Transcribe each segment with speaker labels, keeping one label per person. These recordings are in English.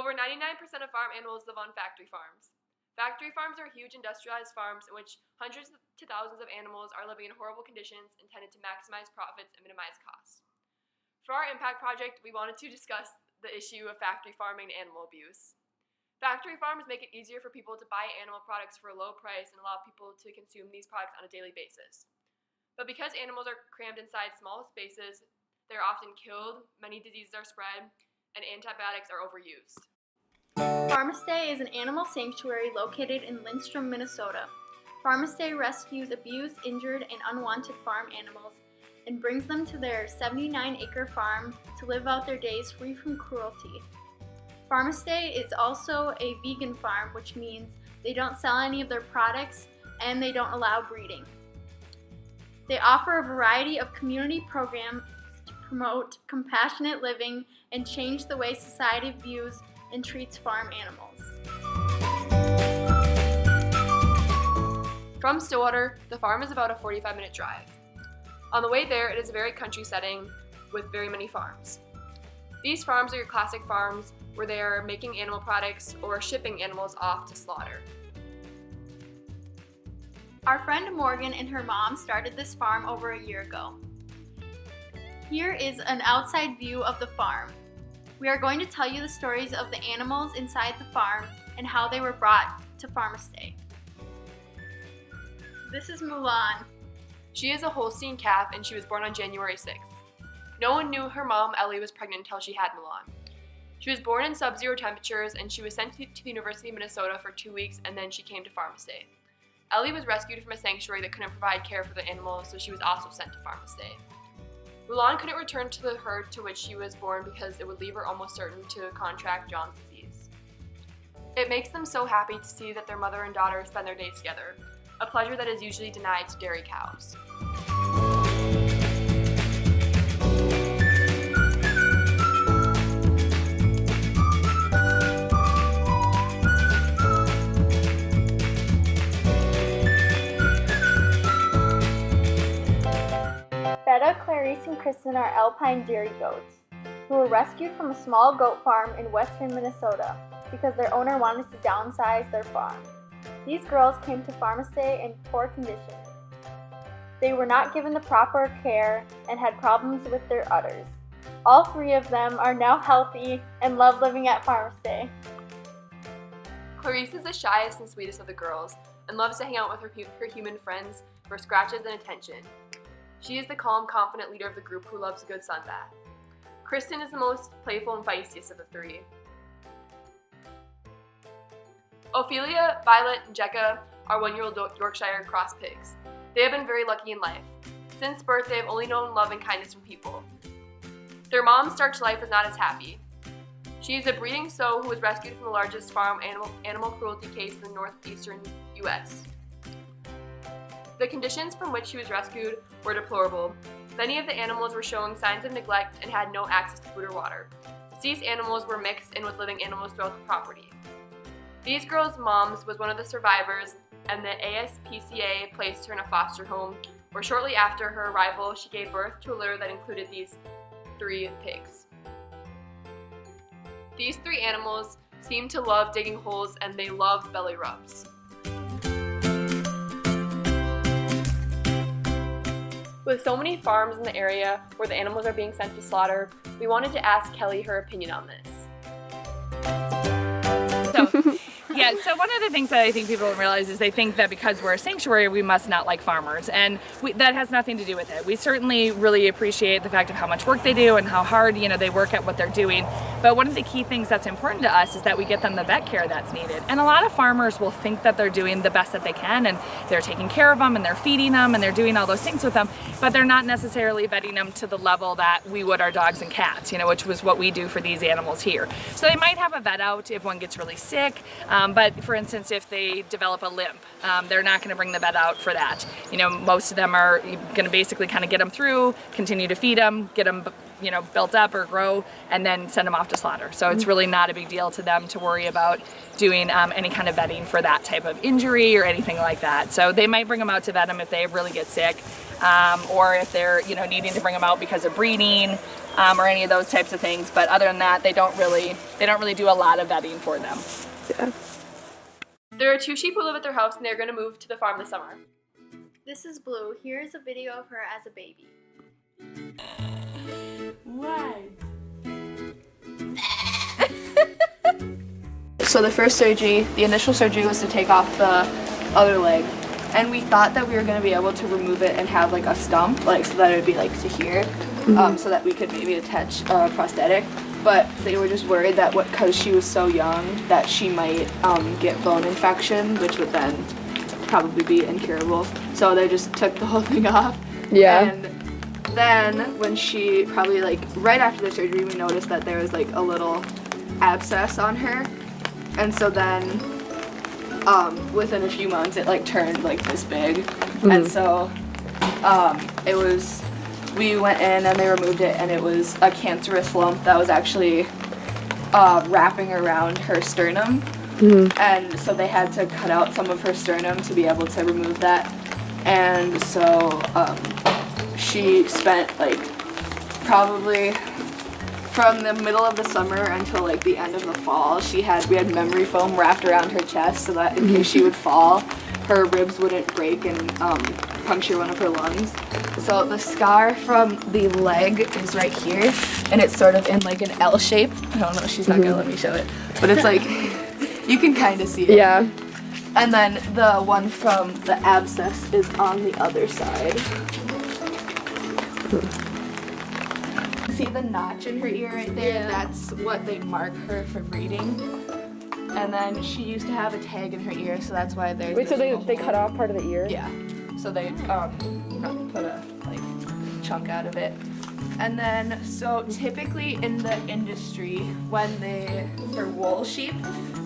Speaker 1: Over 99% of farm animals live on factory farms. Factory farms are huge industrialized farms in which hundreds to thousands of animals are living in horrible conditions intended to maximize profits and minimize costs. For our impact project, we wanted to discuss the issue of factory farming and animal abuse. Factory farms make it easier for people to buy animal products for a low price and allow people to consume these products on a daily basis. But because animals are crammed inside small spaces, they're often killed, many diseases are spread, and antibiotics are overused.
Speaker 2: Farmaste is an animal sanctuary located in Lindstrom, Minnesota. Farmaste rescues abused, injured, and unwanted farm animals and brings them to their 79-acre farm to live out their days free from cruelty. Farmaste is also a vegan farm, which means they don't sell any of their products and they don't allow breeding. They offer a variety of community programs to promote compassionate living and change the way society views and treats farm animals.
Speaker 1: From Stillwater, the farm is about a 45-minute drive. On the way there, it is a very country setting with very many farms. These farms are your classic farms where they are making animal products or shipping animals off to slaughter.
Speaker 2: Our friend Morgan and her mom started this farm over a year ago. Here is an outside view of the farm. We are going to tell you the stories of the animals inside the farm and how they were brought to Farmaste. This is Mulan.
Speaker 1: She is a Holstein calf and she was born on January 6th. No one knew her mom, Ellie, was pregnant until she had Mulan. She was born in sub-zero temperatures and she was sent to the University of Minnesota for 2 weeks and then she came to Farmaste. Ellie was rescued from a sanctuary that couldn't provide care for the animals, so she was also sent to Farmaste. Mulan couldn't return to the herd to which she was born because it would leave her almost certain to contract John's disease. It makes them so happy to see that their mother and daughter spend their days together, a pleasure that is usually denied to dairy cows.
Speaker 2: Betta, Clarice, and Kristen are Alpine dairy goats, who were rescued from a small goat farm in western Minnesota because their owner wanted to downsize their farm. These girls came to Farmaste in poor condition. They were not given the proper care and had problems with their udders. All three of them are now healthy and love living at Farmaste.
Speaker 1: Clarice is the shyest and sweetest of the girls and loves to hang out with her human friends for scratches and attention. She is the calm, confident leader of the group who loves a good sunbath. Kristen is the most playful and feistiest of the three. Ophelia, Violet, and Jekka are 1-year-old Yorkshire cross pigs. They have been very lucky in life. Since birth, they have only known love and kindness from people. Their mom's start to life is not as happy. She is a breeding sow who was rescued from the largest farm animal cruelty case in the northeastern U.S. The conditions from which she was rescued were deplorable. Many of the animals were showing signs of neglect and had no access to food or water. Deceased animals were mixed in with living animals throughout the property. These girls' moms was one of the survivors, and the ASPCA placed her in a foster home, where shortly after her arrival, she gave birth to a litter that included these 3 pigs. These 3 animals seem to love digging holes, and they love belly rubs. With so many farms in the area where the animals are being sent to slaughter, we wanted to ask Kelly her opinion on this.
Speaker 3: So one of the things that I think people don't realize is they think that because we're a sanctuary, we must not like farmers, and that has nothing to do with it. We certainly really appreciate the fact of how much work they do and how hard, they work at what they're doing. But one of the key things that's important to us is that we get them the vet care that's needed. And a lot of farmers will think that they're doing the best that they can, and they're taking care of them, and they're feeding them, and they're doing all those things with them, but they're not necessarily vetting them to the level that we would our dogs and cats, which was what we do for these animals here. So they might have a vet out if one gets really sick, but for instance, if they develop a limp, they're not going to bring the vet out for that. Most of them are going to basically kind of get them through, continue to feed them, get them built up or grow, and then send them off to slaughter. So it's really not a big deal to them to worry about doing any kind of vetting for that type of injury or anything like that. So they might bring them out to vet them if they really get sick, or if they're needing to bring them out because of breeding, or any of those types of things. But other than that, they don't really do a lot of vetting for them.
Speaker 4: Yeah.
Speaker 1: There are 2 sheep who live at their house, and they're going to move to the farm this summer.
Speaker 2: This is Blue. Here is a video of her as a baby.
Speaker 3: Why?
Speaker 1: So the first surgery, the initial surgery was to take off the other leg, and we thought that we were going to be able to remove it and have like a stump, like so that it would be like to here, so that we could maybe attach a prosthetic. But they were just worried that because she was so young that she might get bone infection, which would then probably be incurable. So they just took the whole thing off.
Speaker 4: Yeah.
Speaker 1: And then when she probably like right after the surgery, we noticed that there was like a little abscess on her. And so then within a few months it like turned like this big. And so we went in and they removed it, and it was a cancerous lump that was actually wrapping around her sternum. And so they had to cut out some of her sternum to be able to remove that. And so she spent like probably from the middle of the summer until like the end of the fall, we had memory foam wrapped around her chest so that in case she would fall, her ribs wouldn't break and puncture one of her lungs. So the scar from the leg is right here, and it's sort of in like an L shape. I don't know, she's not gonna let me show it, but it's like, you can kind of see it.
Speaker 4: Yeah.
Speaker 1: And then the one from the abscess is on the other side. See the notch in her ear right there?
Speaker 2: Yeah.
Speaker 1: That's what they mark her for breeding. And then she used to have a tag in her ear, so that's why there's
Speaker 4: Wait, so
Speaker 1: this
Speaker 4: they
Speaker 1: little
Speaker 4: cut
Speaker 1: hole.
Speaker 4: off part of the ear?
Speaker 1: Yeah. So they put a like chunk out of it. And then so typically in the industry, for wool sheep,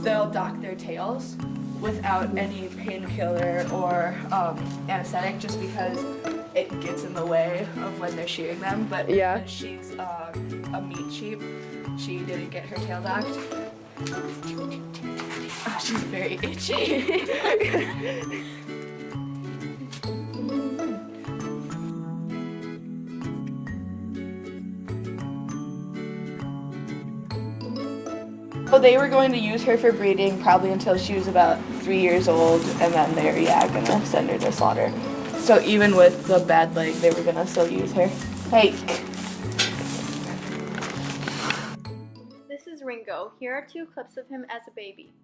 Speaker 1: they'll dock their tails without any painkiller or anesthetic, just because it gets in the way of when they're shearing them. But
Speaker 4: Yeah.
Speaker 1: because she's a meat sheep, she didn't get her tail docked. Oh, she's very itchy. So they were going to use her for breeding probably until she was about 3 years old, and then they're gonna send her to slaughter. So even with the bad leg, they were gonna still use her. Hey.
Speaker 2: This is Ringo. Here are 2 clips of him as a baby.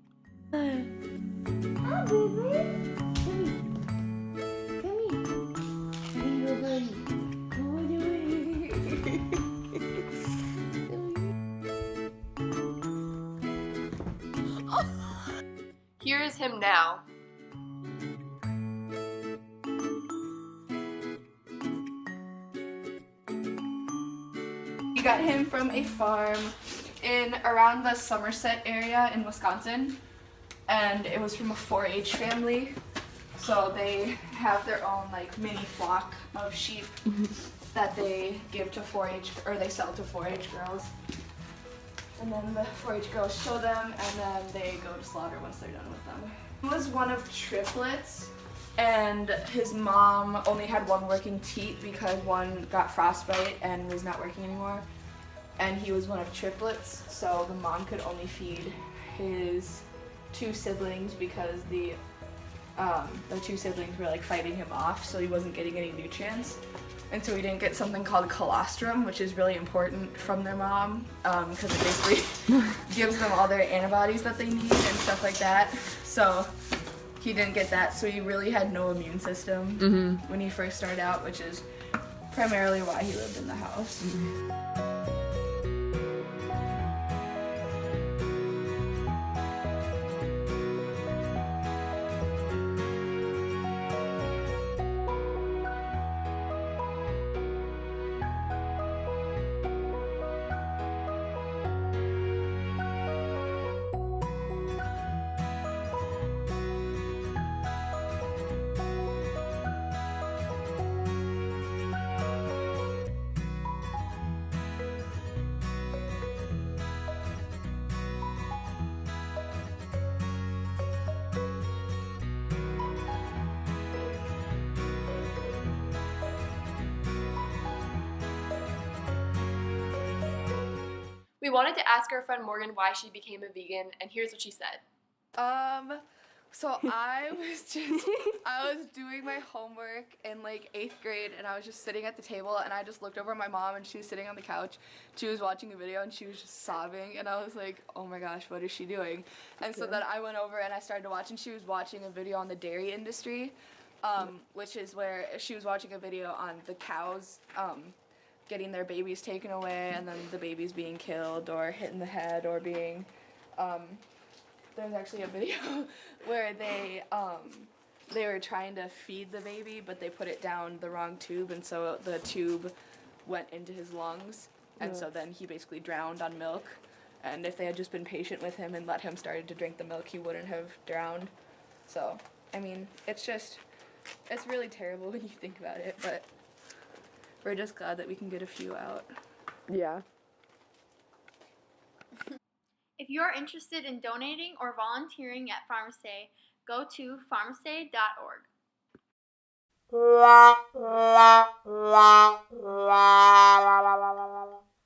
Speaker 1: Here is him now. We got him from a farm in around the Somerset area in Wisconsin, and it was from a 4-H family. So they have their own like mini flock of sheep that they give to 4-H, or they sell to 4-H girls. And then the 4-H girls show them, and then they go to slaughter once they're done with them. He was one of triplets, and his mom only had one working teat because one got frostbite and was not working anymore. And he was one of triplets, so the mom could only feed his 2 siblings because the 2 siblings were like fighting him off, so he wasn't getting any nutrients. And so we didn't get something called colostrum, which is really important from their mom, because it basically gives them all their antibodies that they need and stuff like that. So he didn't get that, so he really had no immune system when he first started out, which is primarily why he lived in the house. We wanted to ask our friend Morgan why she became a vegan, and here's what she said.
Speaker 4: So I was doing my homework in like 8th grade, and I was just sitting at the table, and I just looked over at my mom, and she was sitting on the couch. She was watching a video, and she was just sobbing, and I was like, oh my gosh, what is she doing? And so then I went over and I started to watch, and she was watching a video on the dairy industry, which is where she was watching a video on the cows getting their babies taken away, and then the babies being killed or hit in the head or being there's actually a video where they were trying to feed the baby, but they put it down the wrong tube, and so the tube went into his lungs, and so then he basically drowned on milk. And if they had just been patient with him and let him start to drink the milk, he wouldn't have drowned. So, I mean, it's really terrible when you think about it, but we're just glad that we can get a few out.
Speaker 5: Yeah.
Speaker 2: If you are interested in donating or volunteering at Farmaste, go to farmaste.org.